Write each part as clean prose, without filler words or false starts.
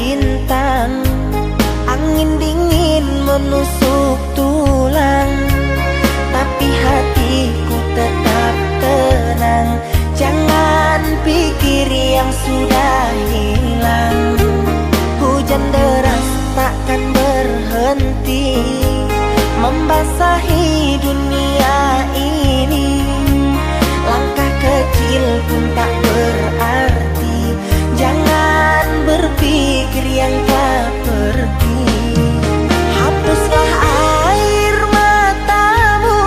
bintang, angin dingin menusuk tulang, tapi hatiku tetap tenang. Jangan pikir yang sudah hilang. Hujan deras takkan berhenti membasahi dunia ini. Langkah kecil pun tak berarti. Jangan berpikir yang telah pergi. Hapuslah air matamu,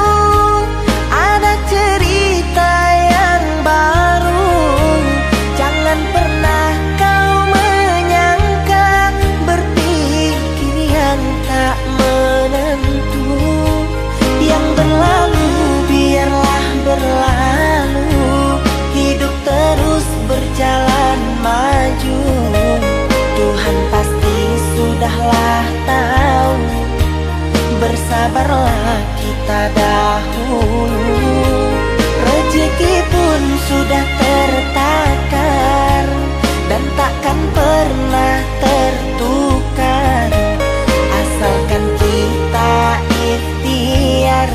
ada cerita yang baru. Jangan pernah kau menyangka, berpikir yang tak menentu. Yang berlalu biarlah berlalu, hidup terus berjalan maju. Tuhan pasti sudahlah tahu, bersabarlah kita dahulu. Rezeki pun sudah tertakar dan takkan pernah tertukar, asalkan kita ikhtiar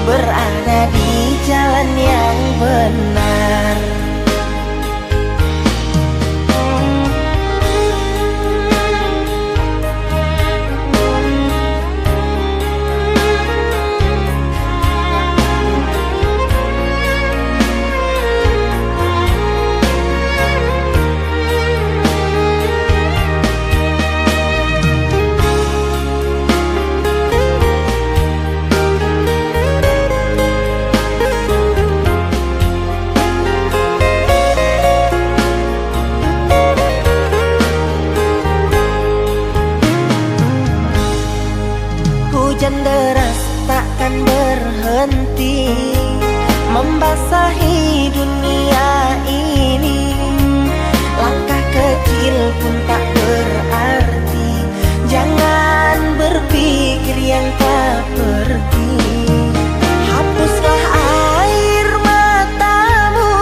berada di jalan yang benar. Hujan deras takkan berhenti membasahi dunia ini. Langkah kecil pun tak berarti. Jangan berpikir yang tak pergi. Hapuslah air matamu,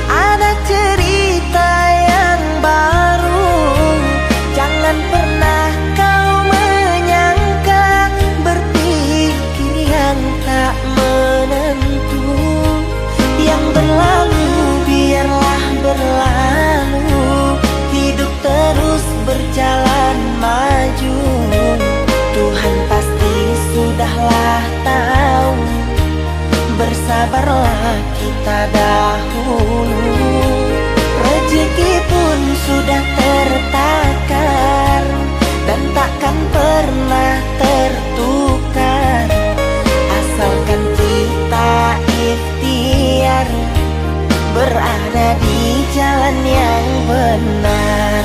ada cerita yang baru. Jangan pernah kau menyangka, berpikir yang tak menentu. Yang berlalu biarlah berlalu, hidup terus berjalan maju. Tuhan pasti sudahlah tahu, bersabarlah kita dahulu. Rezeki pun sudah tertakar dan takkan pernah tertukar, asalkan kita ikhtiar berada di jalan yang benar.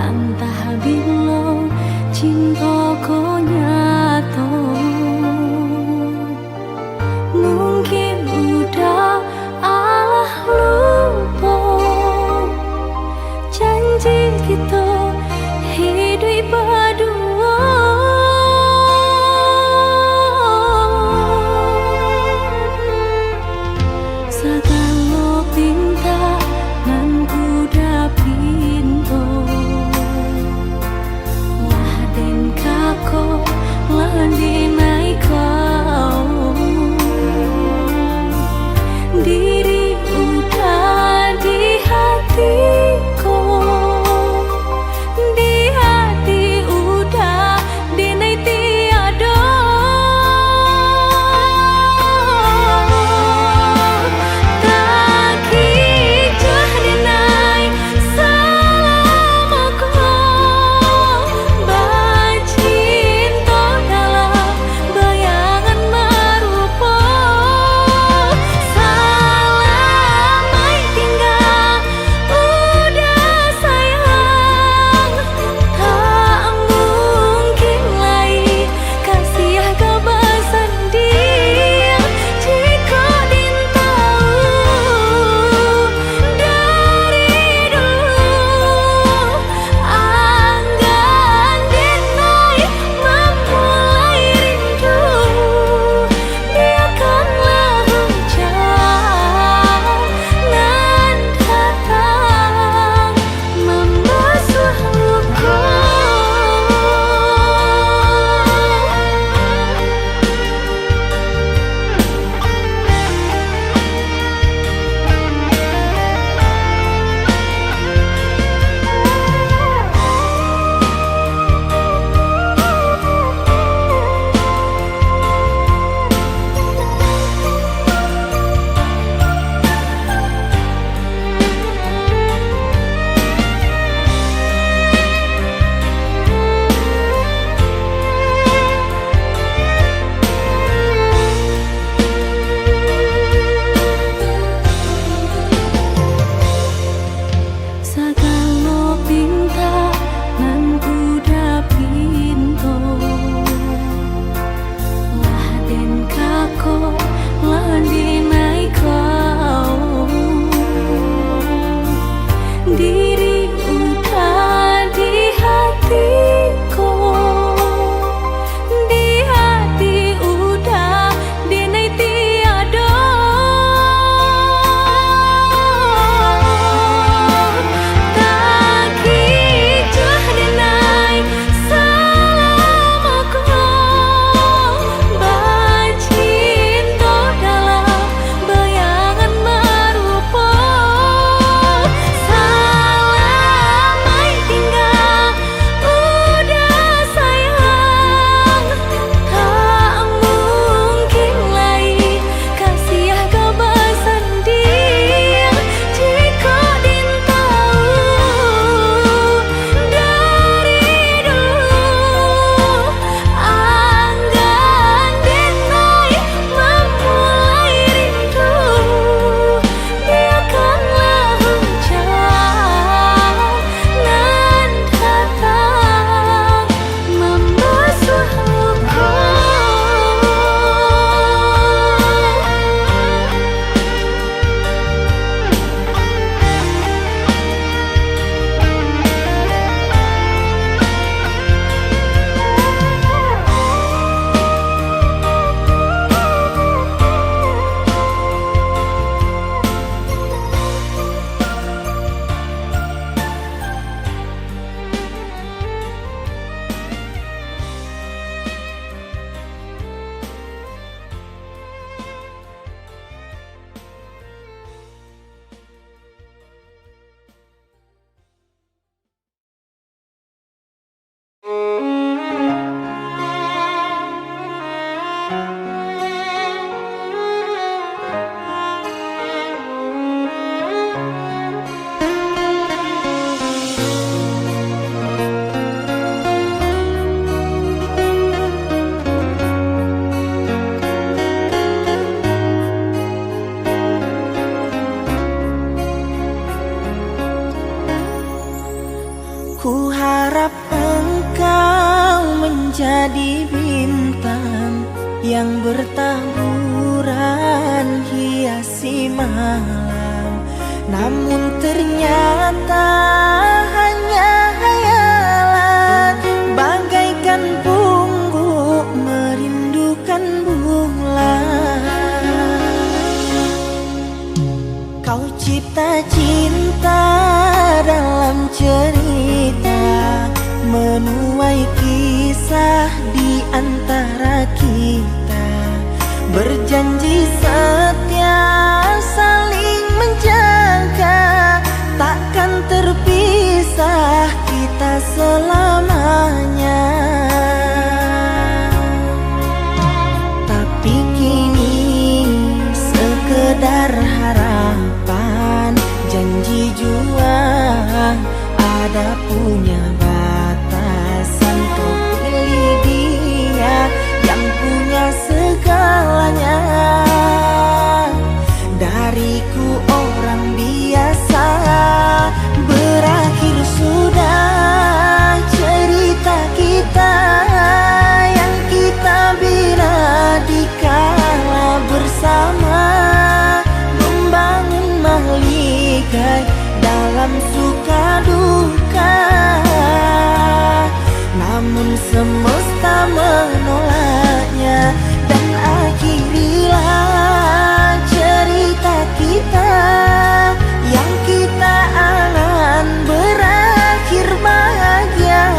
Entah bila cintaku nyata, mungkin udah Allah lupa janji kita hidup berdua. Segala pinta nan udah pintu, wah den kako landinai kau, diri udah di hatiku, di hati Harap engkau menjadi bintang yang bertaburan hiasi malam, namun ternyata hanya hayalan, bagaikan pungguk merindukan bulan. Kau cipta cinta dalam cerita, menuai kisah di antara kita, berjanji setia saling menjaga, takkan terpisah kita selamanya. Tapi kini sekedar harapan, janji jua ada punya batasan. Kau pilih dia yang punya segalanya, dariku orang biasa. Berakhir sudah cerita kita yang kita bina di kala bersama, membangun mahligai dalam suka duka. Namun semesta menolaknya, dan akhirilah cerita kita yang kita angan berakhir bahagia.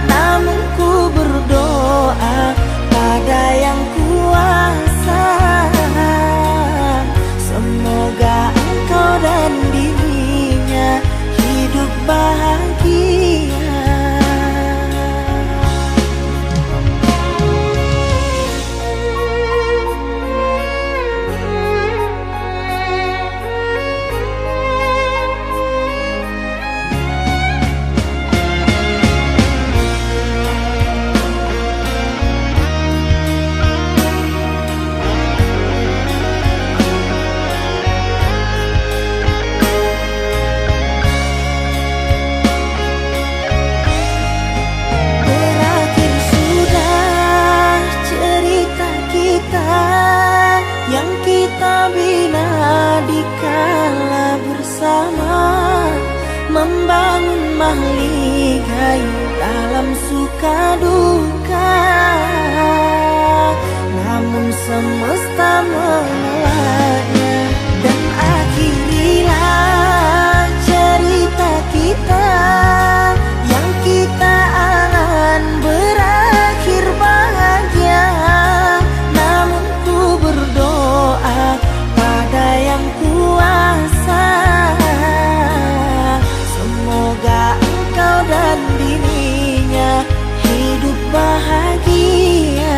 Namun ku berdoa pada yang kuasa, semoga engkau dan dirinya hidup bahagia. Yang kita bina di kala bersama, membangun mahligai dalam suka duka. Namun semesta menolaknya, dan akhirilah cerita kita yang kita angan berakhir bahagia. Namun ku berdoa pada yang kuasa, semoga engkau dan dirinya hidup bahagia.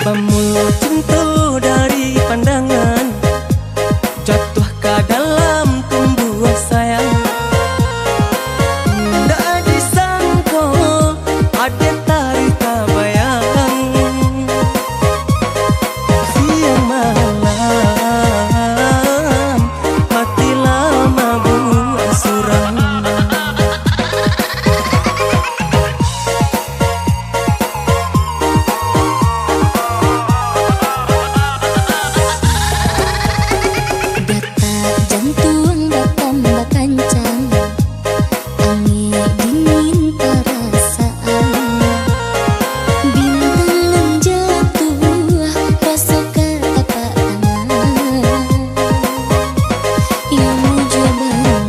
Pemuluh cinta dari pandangan, jatuh ke dalam tumbuh sayang. Tak disangka ada tari tak bayang. Siang malam mati lama buat suram. Jantung bertambah kencang, angin dingin perasaan, bintang jatuh rasa ke tapak tangan, yang mujaban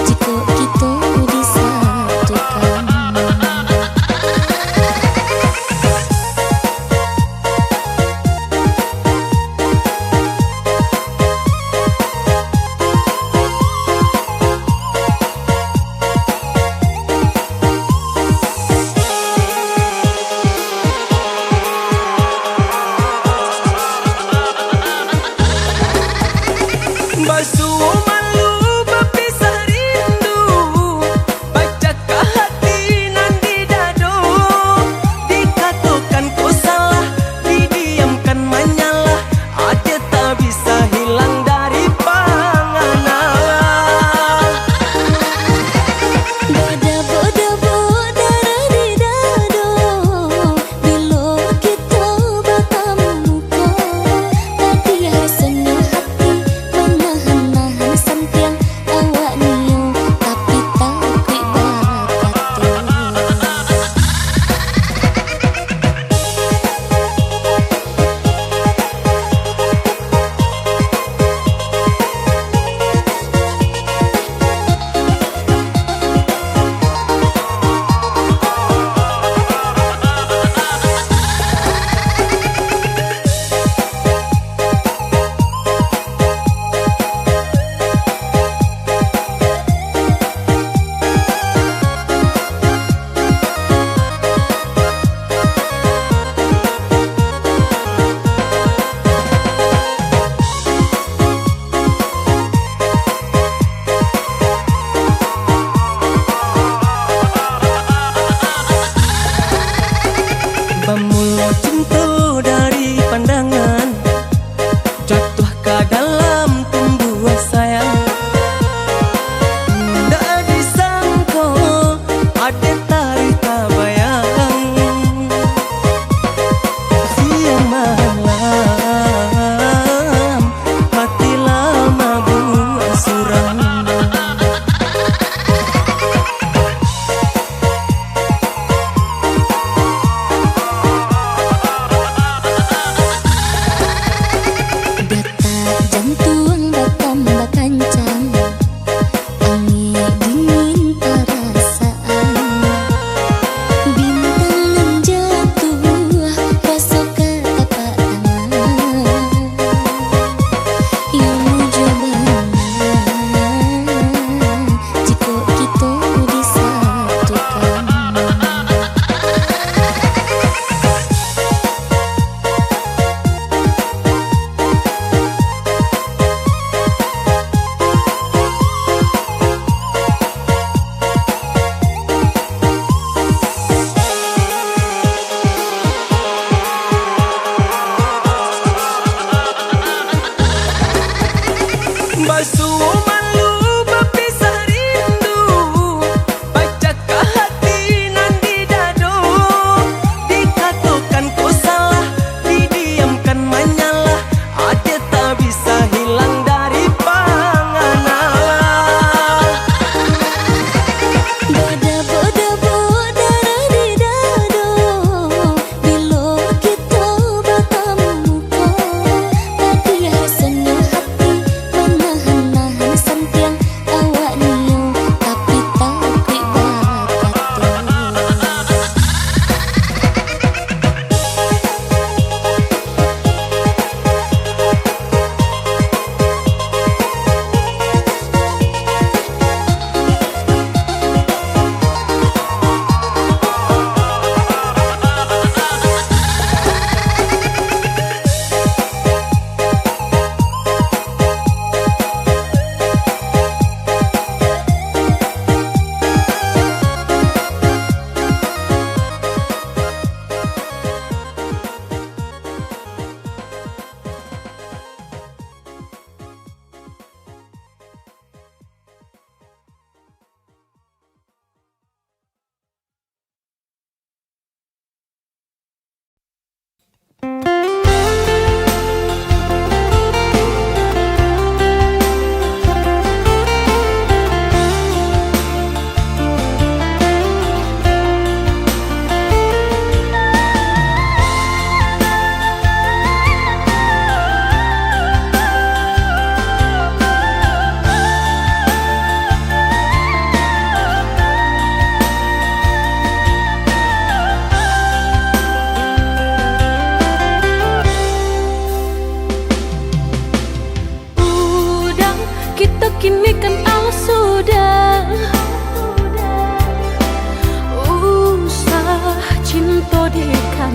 jika kita disatukan. Basuh malu berpisah rindu, bacakah hati nan di dado. Dikatakan ku salah, didiamkan menyalah, ada tak bisa hilang dari panganan. Boda darah di dado, bila kita bertemu muka, tapi rasanya hati menahan sampiang awak niu, tapi takut bakatu. Pemuluh cinta dari pandangan, jatuh ke dalam tumbuh sayang. Tak disangka ada tari tak bayang. Siang malam mati lama buat suram.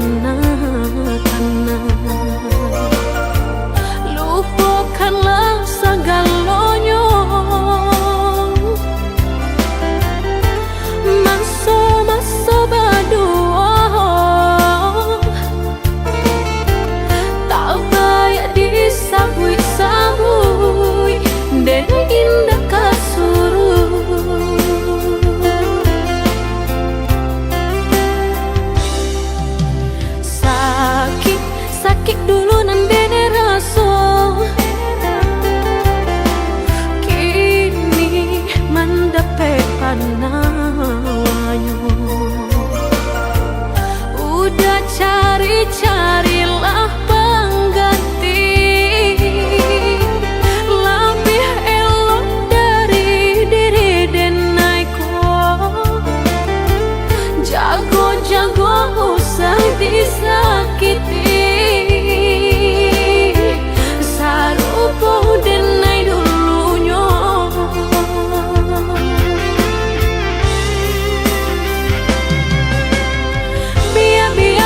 tanah-tanah. Lupakanlah segalanya, masa-masa berdua tak payah disabui-sabui dan indah kasuruh. Sakit dulu nan dene rasa, kini mendapat panawanya. Udah cari-carilah pengganti lebih elok dari diri denaiku. Jago-jago usah disakiti, sarupo denai dulunya.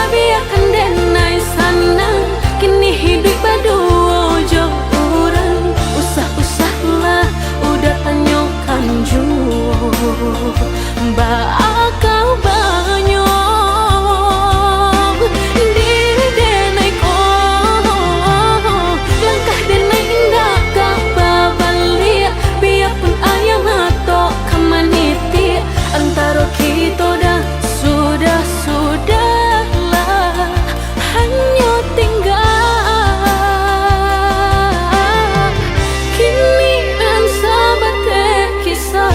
Biarkan denai sana, kini hidup berdua jauh orang. Usah-usahlah udah tanyakan jua, bakal banyak diri denai ko. Langkah denai indah kau babalia, biarpun ayam atau kamaniti. Antara kita dah sudahlah hanya tinggal kini dan sahabat kisah.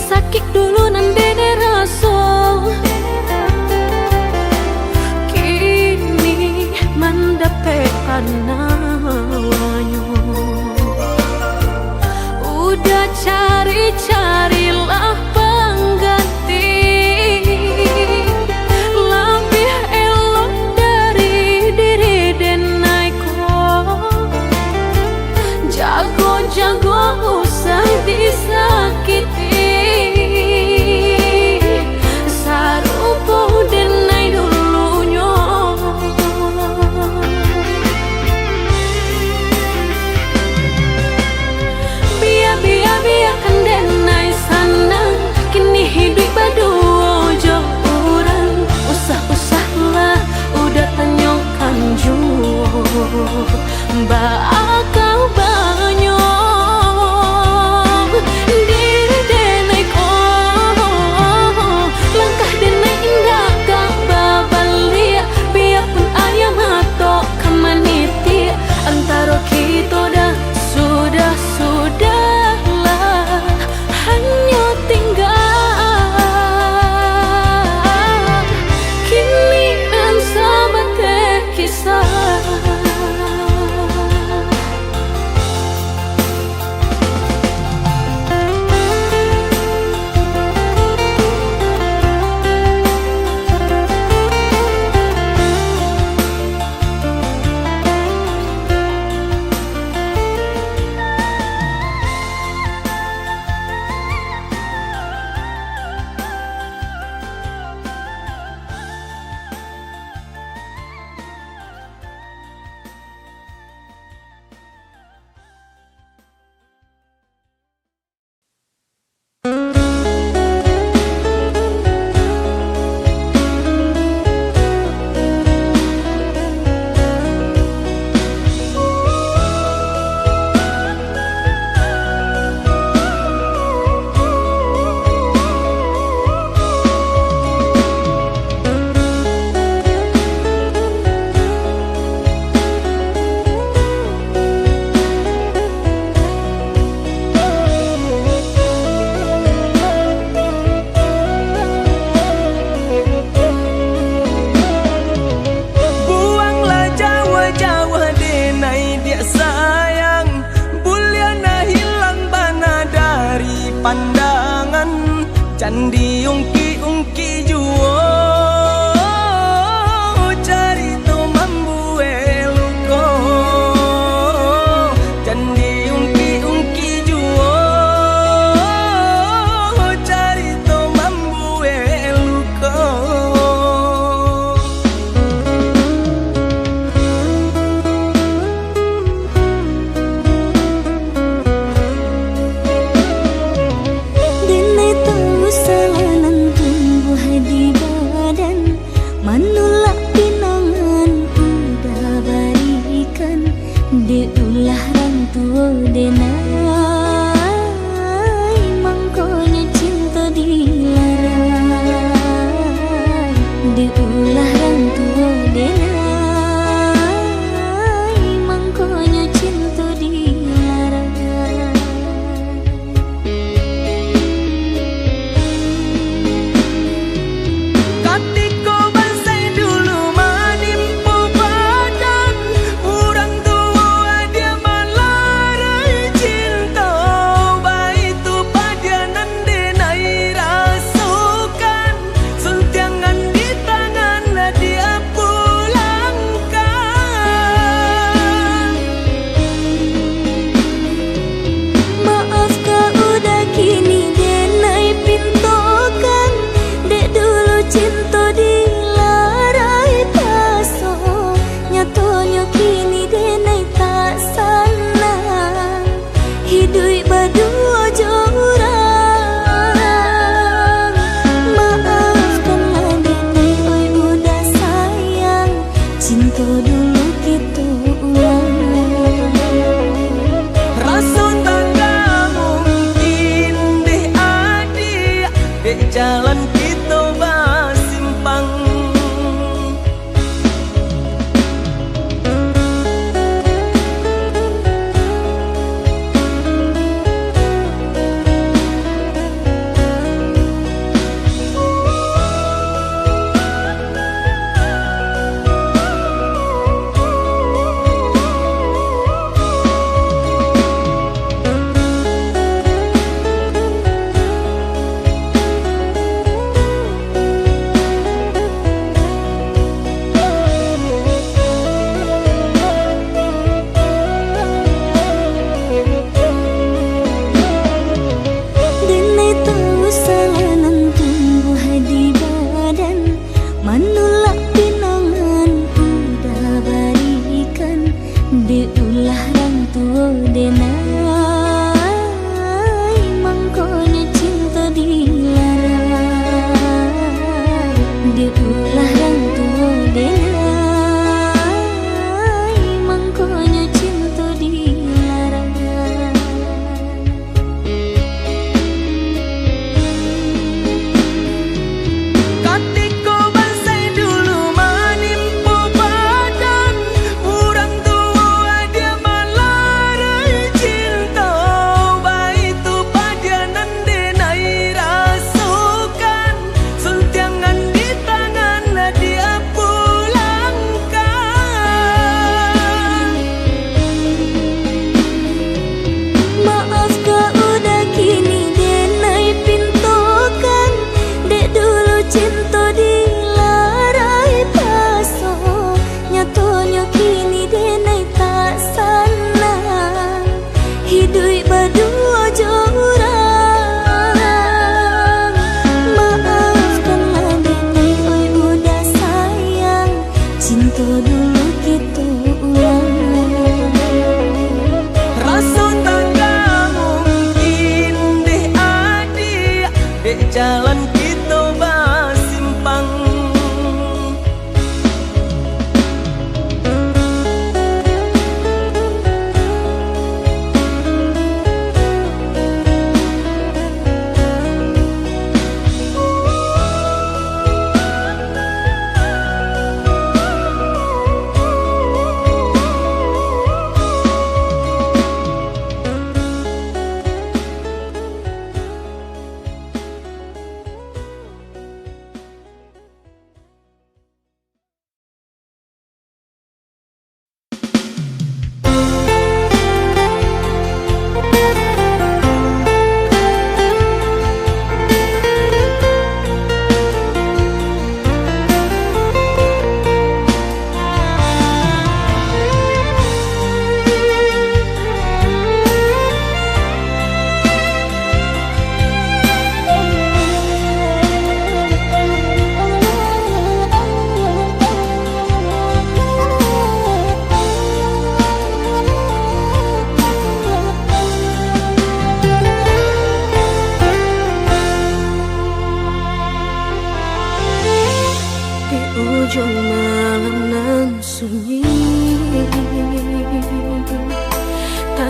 Sakit dulu nan dene rasa, kini mendapat panawanya. Udah cari-carilah pengganti lebih elok dari diri denaiku. Jago-jago usah disakiti, sarupo denai dulunya. Biarkan denai sana, kini hidup berdua jauh orang. Usah-usahlah udah tanyakan jua, bakal banyak diri denai ko. Langkah denai indah kau babalia, biarpun ayam atau kamaniti. Antara kita dah sudahlah hanya tinggal kini dan sahabat kisah. candi ungki-ungki juo carito mambue luko candi ungki-ungki juo carito mambue luko. Dene tahu salanan tumbuh di badan, manulak pinangan udah barikan, diulah rantua denai, mangkonya cinta dilarang, diulah rantua denai, mangkonya cinta dilarang. Katiko bansai dulu manimpu badan, urang tua dia malarai cinta.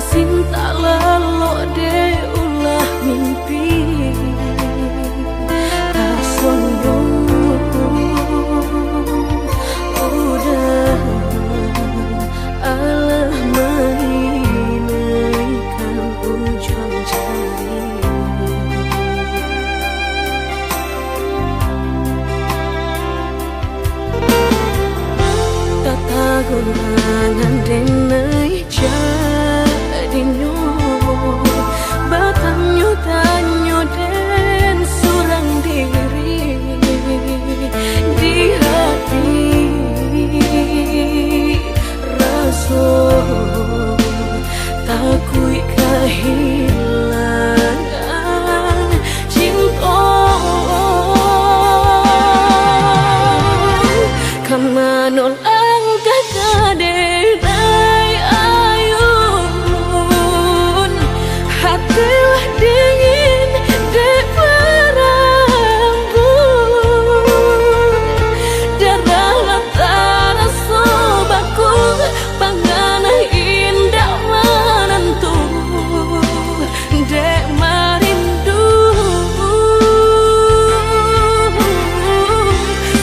Sinta lalo de ulah mimpi Kasonyong udah Allah menginaikan ujung jari Tata gunangan denai jadinya Batanyo tanyo den surang diri Di hati rasa takui kehilangan cinta Kamanol ang kakadenay ayun Hatilah dingin di perambut Darahlah tanah sobaku Panganah indah menentu Dek marindu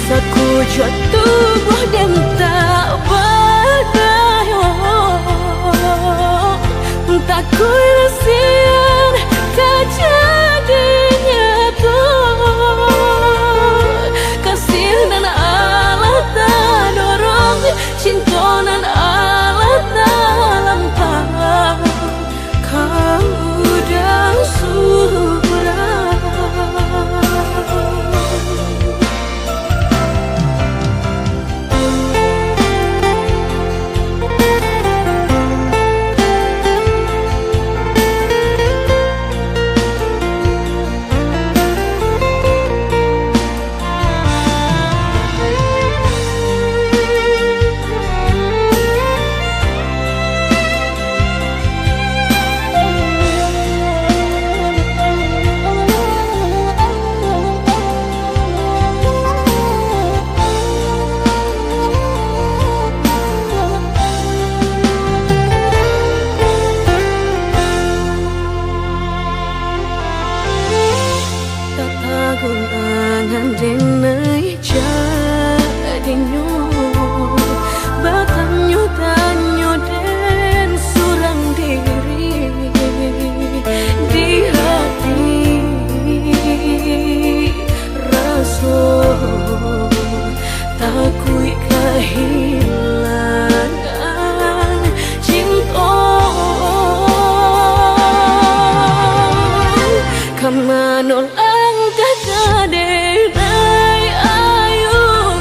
Sekujur tubuh dan tak berdaya Tak kuilasian kejadinya tuh Kasih dan Allah tak dorong Cinta dan Allah tak lampau Kau udah surah Gunangan denai jadinya Batanyo tanyo den surang diri Di hati rasa takui kehilangan cinta Kamanol denai ayun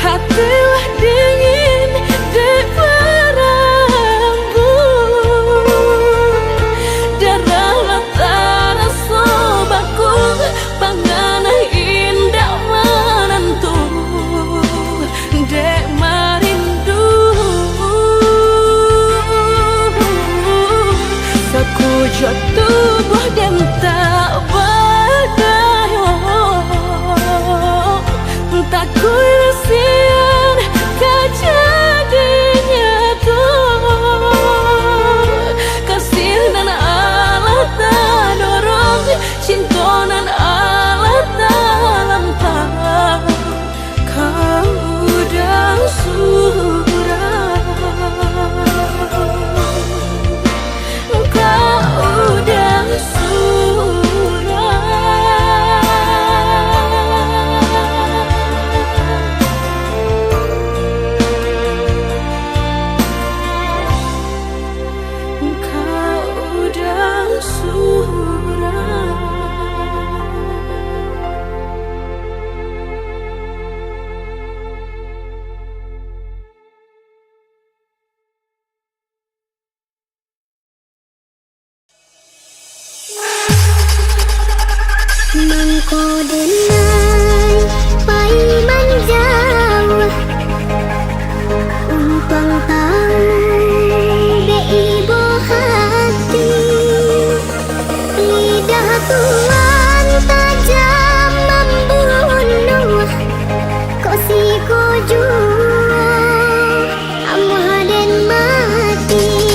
Hatilah dingin di perambut Darahlah tanah sobaku Panganah indah menentu Dek marindu Sekujur tubuh dan tak berdaya Tak kuilasian kejadinya tuh Kasih dan Allah tak dorong Cinta dan Allah tak lampau Kau udah surah Kau udah Mangko denai pai manjauh Umpang tahu de ibu hati Lidah Tuhan tajam membunuh Kau si kojo amah dan mati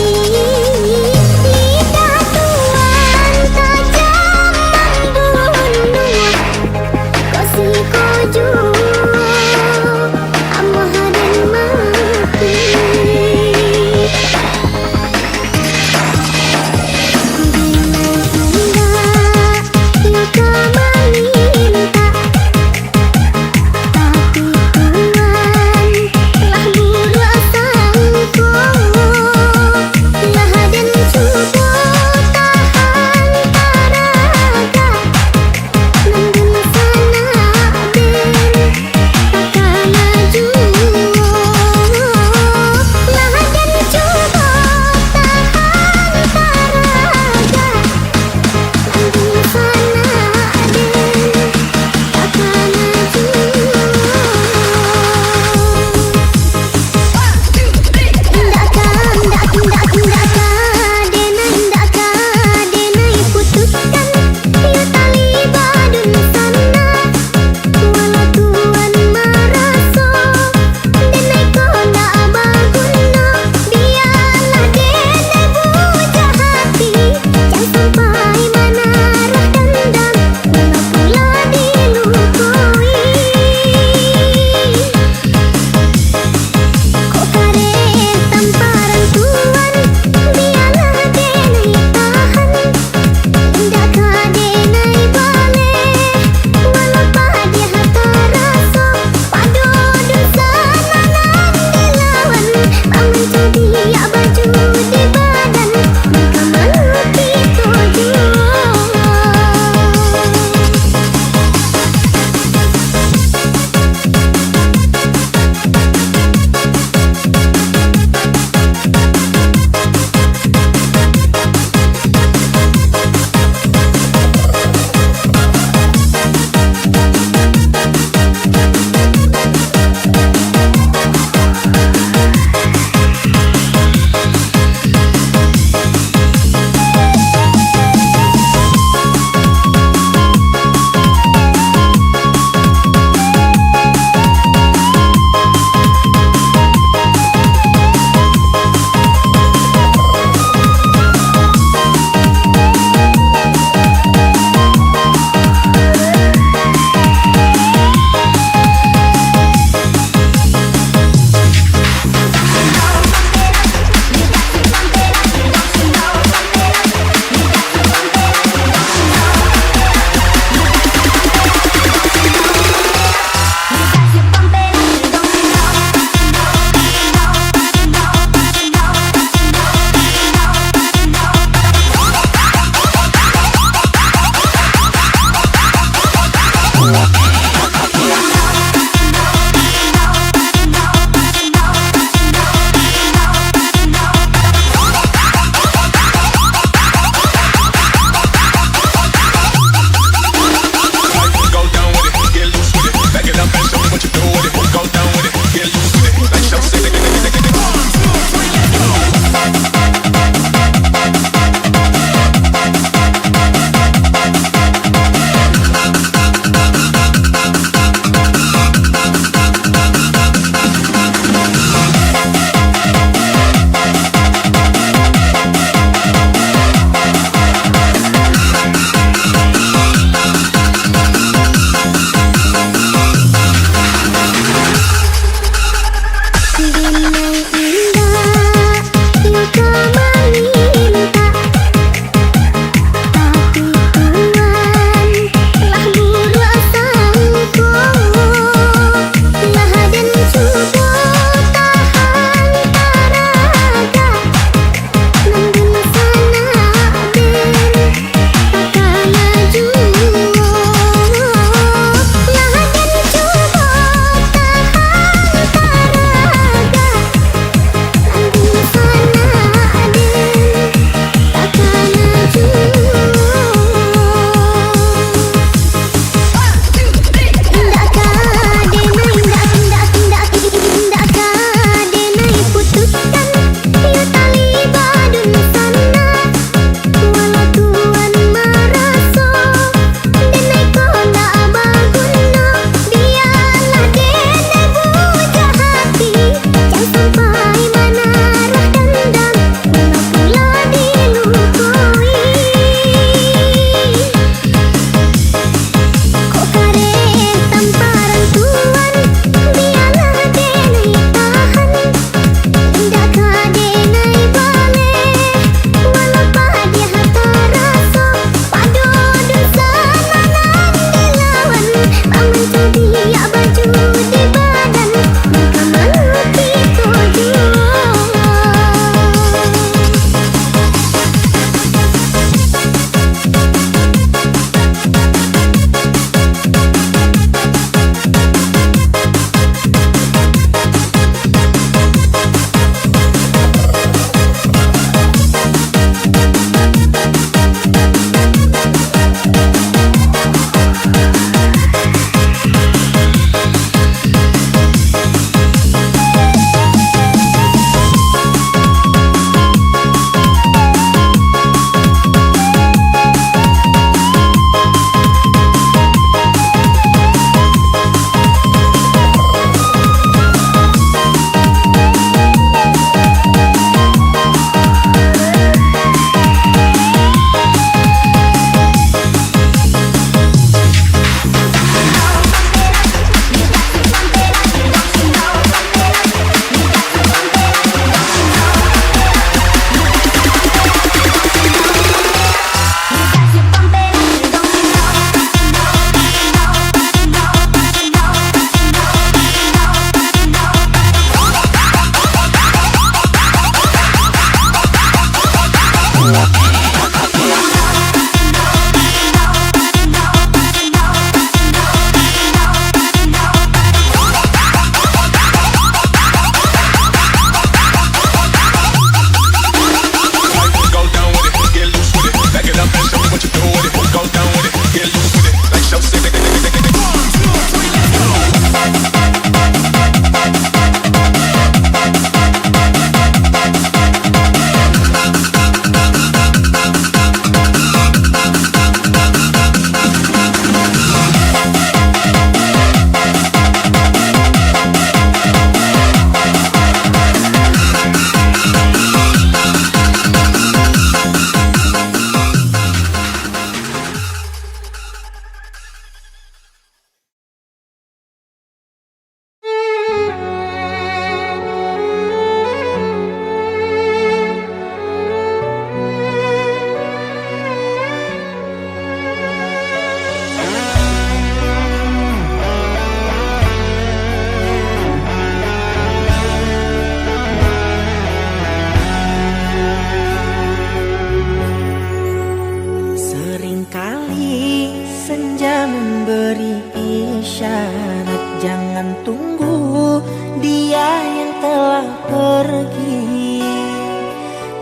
isyarat jangan tunggu dia yang telah pergi.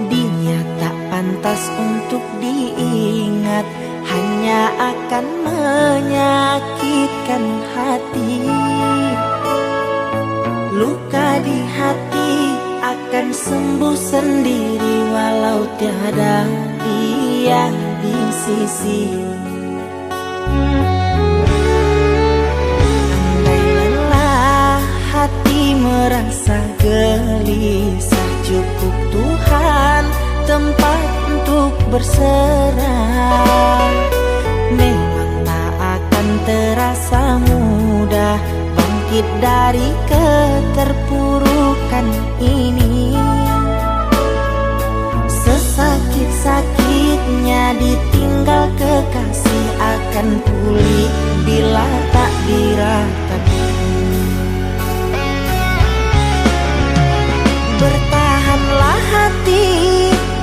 Dia tak pantas untuk diingat, hanya akan menyakitkan hati. Luka di hati akan sembuh sendiri walau tiada dia di sisi. Andai lelah hati merasa gelisah, cukup Tuhan tempat untuk berserah. Memang tak akan terasa mudah bangkit dari keterpurukan ini. Sesakit-sakitnya ditinggal kekasih akan pulih bila tak diratapi. Bertahanlah hati,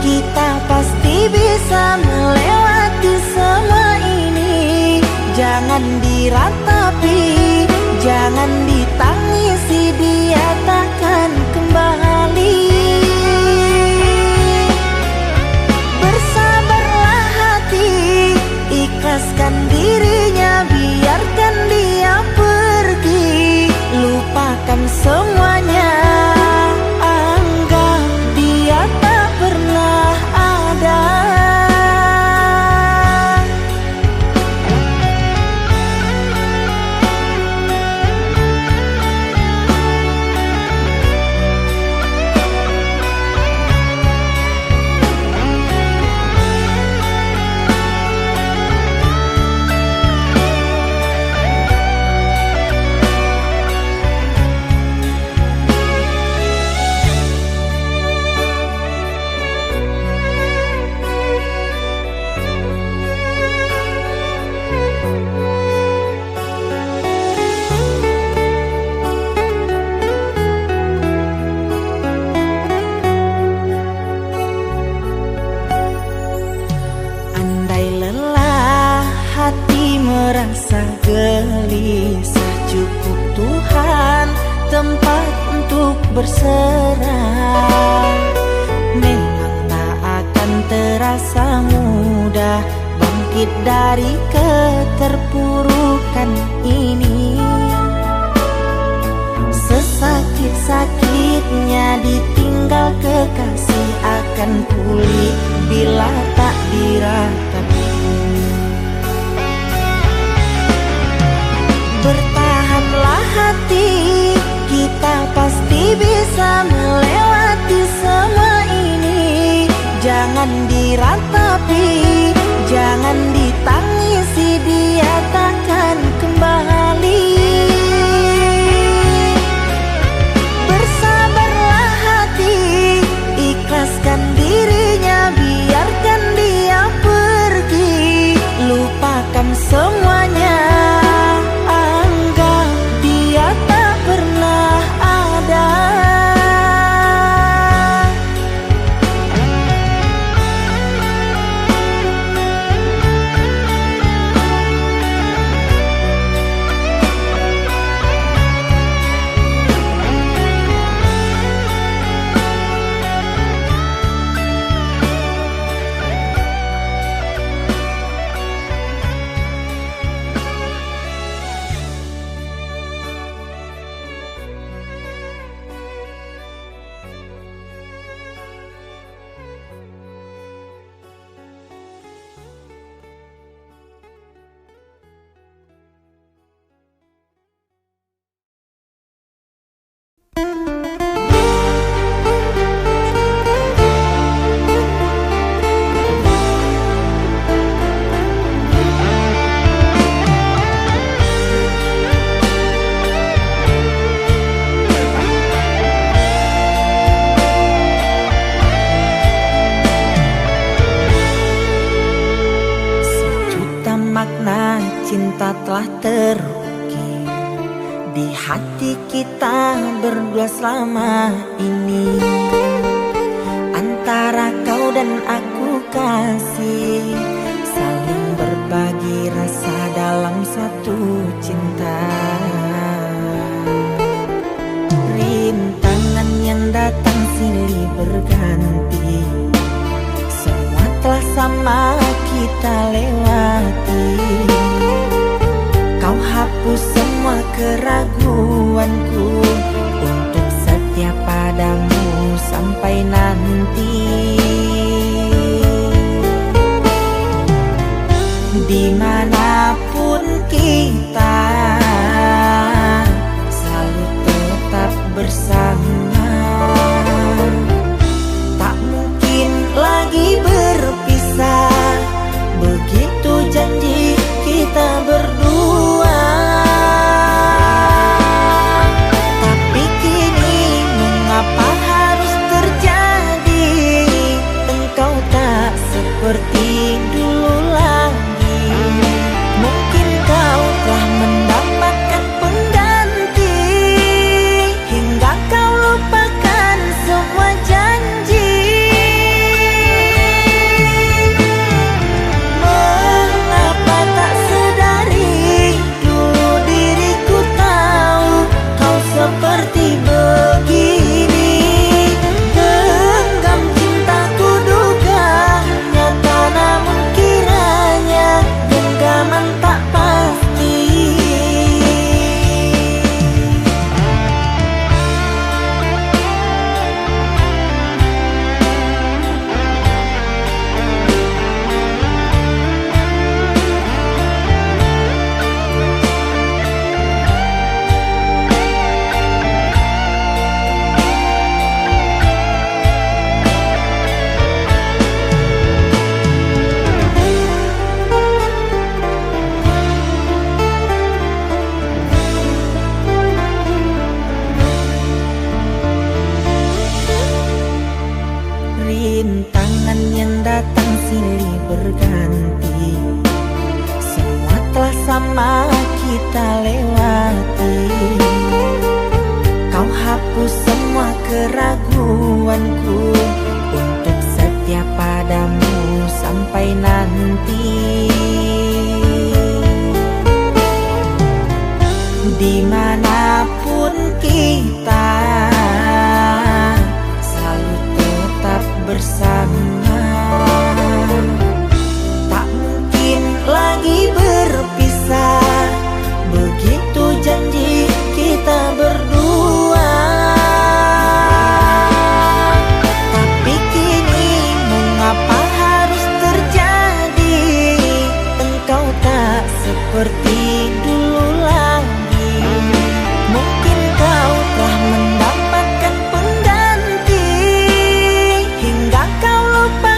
kita pasti bisa melewati semua ini. Jangan diratapi, jangan ditangisi, dia takkan kembali. Bersabarlah hati, ikhlaskan dirinya, biarkan dia pergi. Lupakan semuanya, anggap dia tak pernah ada. Merasa gelisah, cukup Tuhan tempat untuk berserah. Memang tak akan terasa mudah bangkit dari keterpurukan ini. Sesakit-sakitnya ditinggal kekasih akan pulih bila tak diratapi. Bertahanlah hati, kita pasti bisa melewati semua ini. Jangan diratapi, jangan ditangisi, dia takkan kembali. Bersabarlah hati, ikhlaskan dirinya, biarkan dia pergi. Lupakan semuanya, anggap dia tak pernah ada. Cinta telah terukir di hati kita berdua selama ini. Antara kau dan aku kasih, saling berbagi rasa dalam satu cinta. sama kita lewati. Kau hapus semua keraguanku untuk setia padamu sampai nanti. Dimanapun kita selalu tetap bersama. Tak mungkin lagi berpisah, begitu janji kita berdua. Tapi kini mengapa harus terjadi? Engkau tak seperti dulu lagi. Mungkin kau telah mendapatkan pengganti, hingga kau lupakan semua janji. Mengapa tak sedari dulu diriku tahu kau seperti begini. Genggam cintaku duga nyata, namun kiranya genggaman tak pasti. Rintangan yang datang silih berganti, semua telah sama kita lewati. Kau hapus semua keraguanku untuk setia padamu sampai nanti. Dimanapun kita selalu tetap bersama. Tak mungkin lagi berpisah, begitu janji kita berdua. Tapi kini mengapa harus terjadi? Engkau tak seperti dulu lagi. Mungkin kau telah mendapatkan pengganti, hingga kau lupa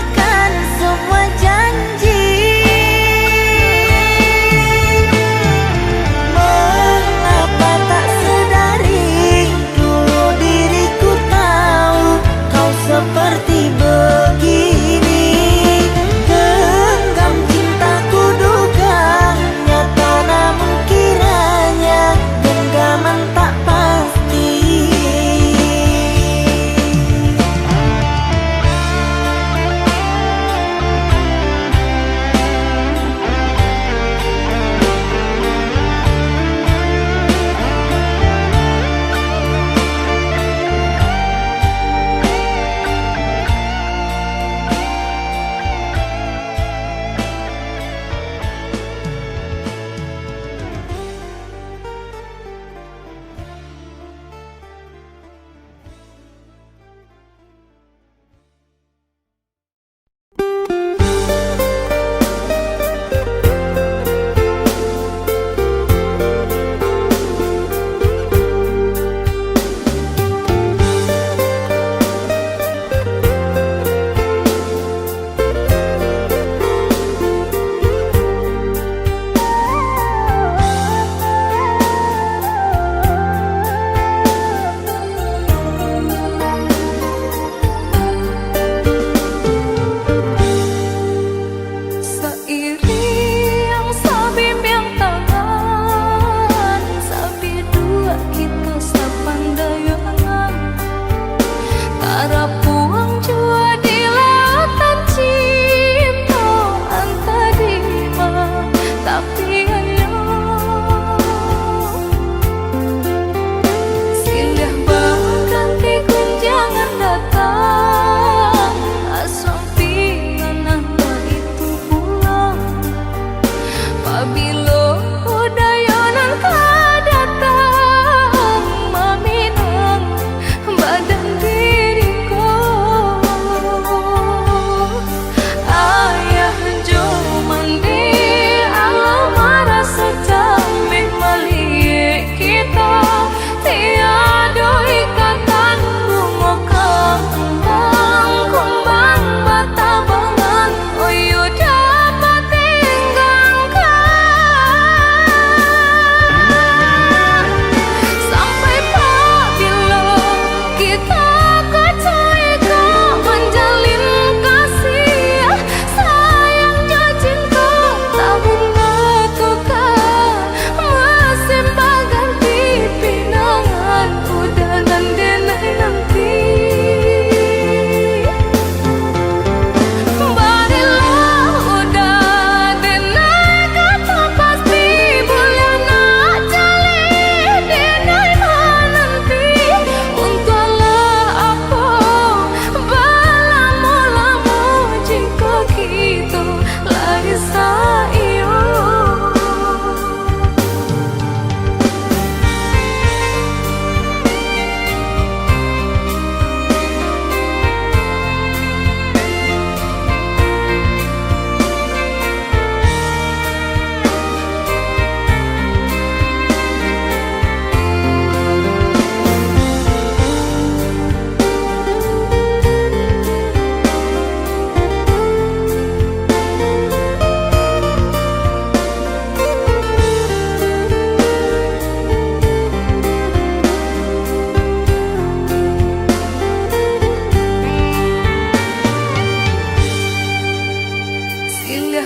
Indah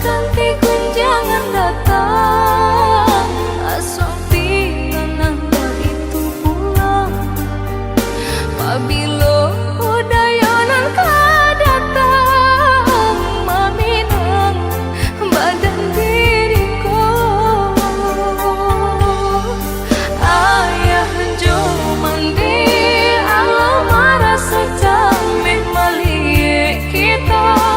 ganti kunjangan datang, asal tiang nanda itu pulang. Pabilo dayonan kadatang, maminang badan diriku. Ayah jo mandi alam rasa jamih malik kita.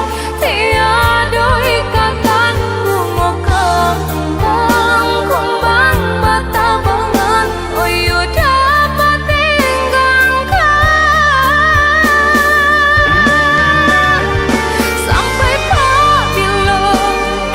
Tiada ikatan bunga kembang mata bangan, oyo dapat tinggalkan. Sampai pabila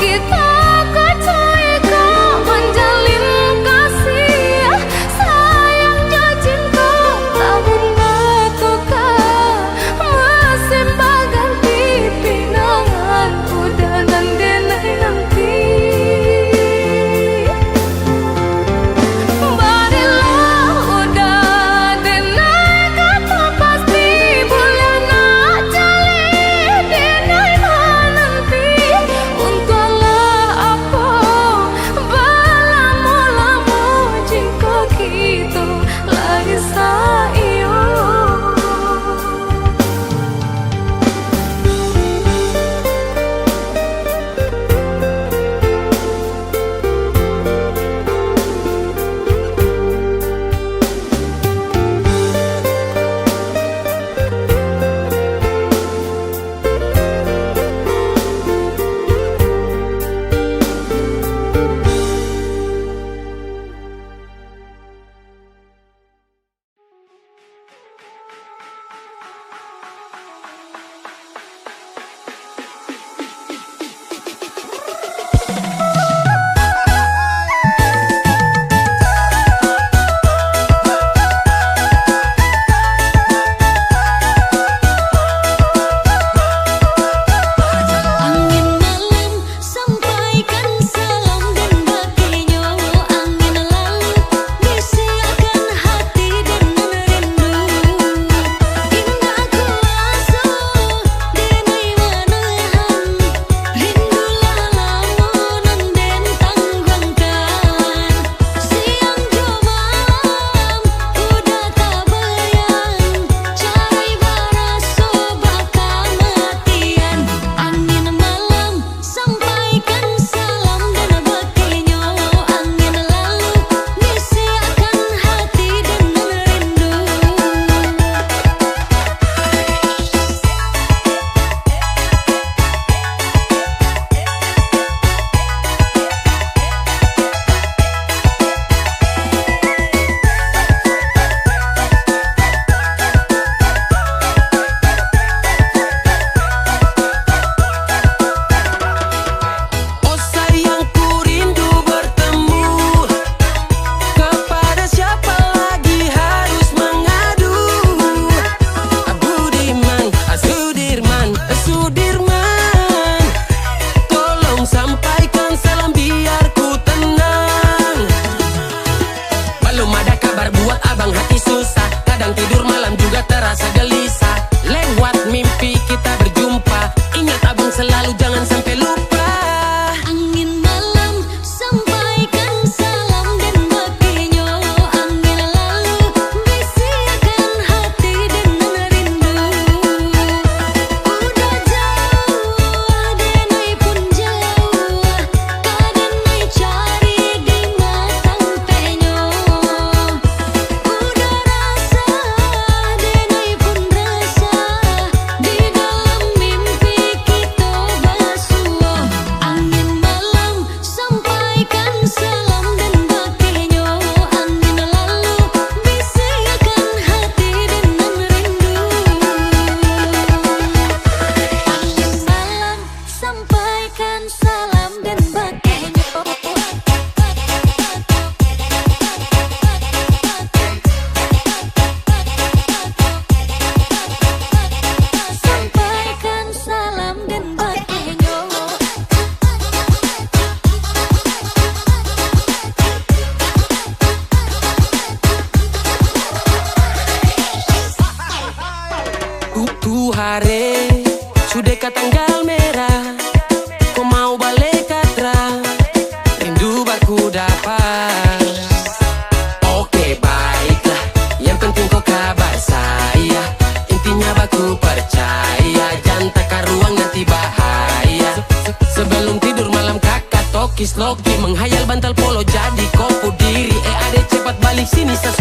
kita kecai kau menjalin kasih, sayangnya cinta tahun bertukar, masih berganti pinangan udah dan denai nanti. Barilah udah denai kata pasti bulan nak jali denai menanti. Untunglah apa balamu-lamu jika kita lagi sayo. Angin malam sampaikan salam dan baginya. Angin lalu bisiakan hati dengan rindu. Indah kuasa denai menahan, rindulah lamunan den tangguhkan. Siang jo malam udah tak bayang, carai baraso bakal matian. Angin malam sampaikan salam dan baginya. Angin lalu bisiakan hati dengan rindu. Oh sayangku rindu bertemu, kepada siapa lagi harus mengadu? Budiman, Sudirman, Sudirman, tolong sampaikan salam biar ku tenang. Belum ada kabar buat abang hati susah, kadang tidur malam juga terasa gelisah. Lewat mimpi kita berjumpa, ingat abang selalu jangan sampai lupa. Angin malam sampaikan salam dan baginya. Angin lalu bisiakan hati dengan rindu. Udah jauh denai pun jauh, kadenai cari di matang penyo. Udah rasa denai pun rasa, di dalam mimpi kita basuh. Angin malam sampaikan salam dan baginya. Angin lalu bisiakan hati dengan rindu. Angin malam sampaikan salam dan baginya. Sampaikan salam dan baginya. Hari sudah ke tanggal merah, sloki menghayal bantal polo jadi kopu diri. Ade cepat balik sini, saya